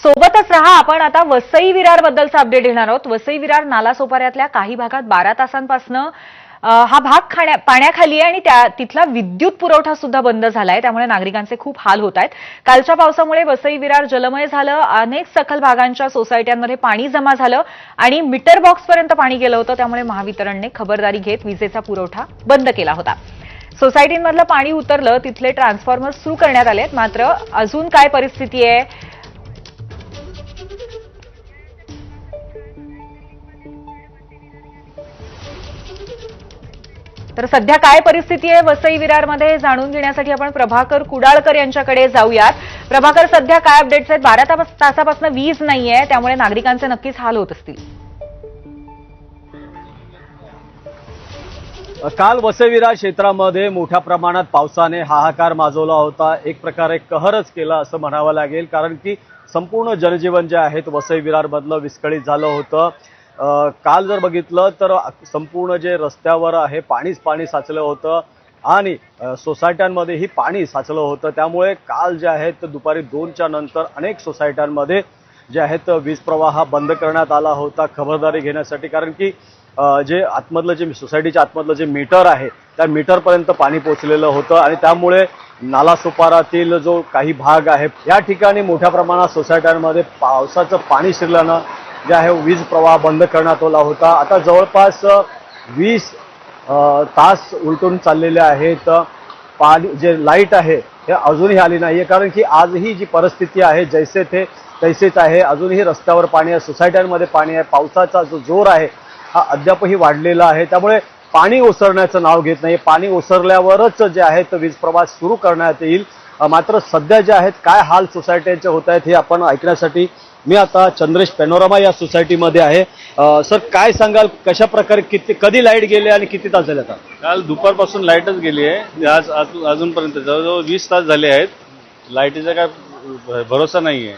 सोबतच रहा. आपण आता वसई विरार बद्दलचा अपडेट घेणार आहोत. वसई विरार नालासोपाऱ्यातल्या काही भागात 12 तासांपासून हा भाग पाण्याखाली आहे आणि तिथला विद्युत पुरवठा सुद्धा बंद झालाय. त्यामुळे नागरिकांचे खूप हाल होत आहेत. कालच्या पावसामुळे वसई विरार जलमय झालं. अनेक सखल भागांच्या सोसायट्यांमध्ये पाणी जमा झालं आणि मीटर बॉक्सपर्यंत पाणी गेलं होतं. त्यामुळे महावितरणने खबरदारी घेत विजेचा पुरवठा बंद केला होता. सोसायटींमधलं पाणी उतरलं, तिथले ट्रान्सफॉर्मर सुरू करण्यात आलेत. मात्र अजून काय परिस्थिती आहे, तर सध्या काय परिस्थिती आहे वसई विरारमध्ये जाणून घेण्यासाठी आपण प्रभाकर कुडाळकर यांच्याकडे जाऊयात. प्रभाकर, सध्या काय अपडेट्स आहेत? 12 तासापासून वीज नाहीये, त्यामुळे नागरिकांचे नक्कीच हाल होत असतील. काल वसई विरार क्षेत्रामध्ये मोठ्या प्रमाणात पावसाने हाहाकार माजवला होता. एक प्रकारे कहरच केला असं म्हणावं लागेल, कारण की संपूर्ण जनजीवन जे आहे वसई विरारमधलं विस्कळीत झालं होतं. काल जर बघितलं तर संपूर्ण जे रस्त्यावर आहे पाणीच पाणी साचलं होतं आणि सोसायट्यांमध्येही पाणी साचलं होतं. त्यामुळे काल जे आहेत दुपारी 2च्या नंतर अनेक सोसायट्यांमध्ये जे आहेत वीज प्रवाह बंद करण्यात आला होता खबरदारी घेण्यासाठी, कारण की जे आतमधलं जे सोसायटीच्या आतमधलं जे मीटर आहे त्या मीटरपर्यंत पाणी पोहोचलेलं होतं आणि त्यामुळे नालासोपारातील जो काही भाग आहे या ठिकाणी मोठ्या प्रमाणात सोसायट्यांमध्ये पावसाचं पाणी शिरल्यानं जे आहे वीज प्रवाह बंद करण्यात आला होता. आता जवळपास 20 तास उलटून चाललेले आहेत. पाणी जे लाईट आहे हे अजूनही आली नाहीये, कारण की आजही जी परिस्थिती आहे जैसे थे तैसेच आहे. अजूनही रस्त्यावर पाणी आहे, सोसायट्यांमध्ये पाणी आहे. पावसाचा जो जोर आहे हा अद्यापही वाढलेला आहे. त्यामुळे पाणी ओसरण्याचं नाव घेत नाही. पाणी ओसरल्यावरच जे आहे तर वीज प्रवाह सुरू करण्यात येईल. मात्र सध्या जे आहेत काय हाल सोसायट्यांचे होत आहेत हे आपण ऐकण्यासाठी मी आता चंद्रेश पॅनोरामा या सोसायटीमध्ये आहे. सर, काय सांगाल, कशा प्रकारे कधी लाईट गेले आणि किती तास झाले? आता काल दुपारपासून लाईटच गेली आहे. आज अजूनपर्यंत जवळजवळ 20 तास झाले आहेत. लाईटीचा काय भरोसा नाही आहे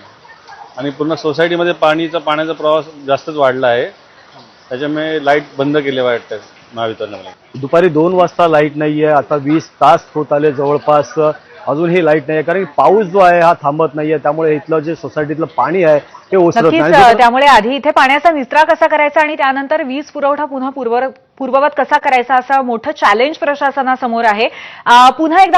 आणि पूर्ण सोसायटीमध्ये पाण्याचा प्रवास जास्तच वाढला आहे. त्याच्यामुळे लाईट बंद केले वाटतं महावितरणाने. दुपारी 2 वाजता लाईट नाहीये, आता 20 तास होत आले जवळपास, अजूनही लाईट नाहीये, कारण पाऊस जो आहे हा थांबत नाहीये. त्यामुळे इथलं जे सोसायटीतलं पाणी आहे ते ओसरत नाही. त्यामुळे आधी इथे पाण्याचा निचरा कसा करायचा आणि त्यानंतर वीज पुरवठा पुन्हा पूर्ववत कसा करायचा, असं मोठं चॅलेंज प्रशासनासमोर आहे. पुन्हा एकदा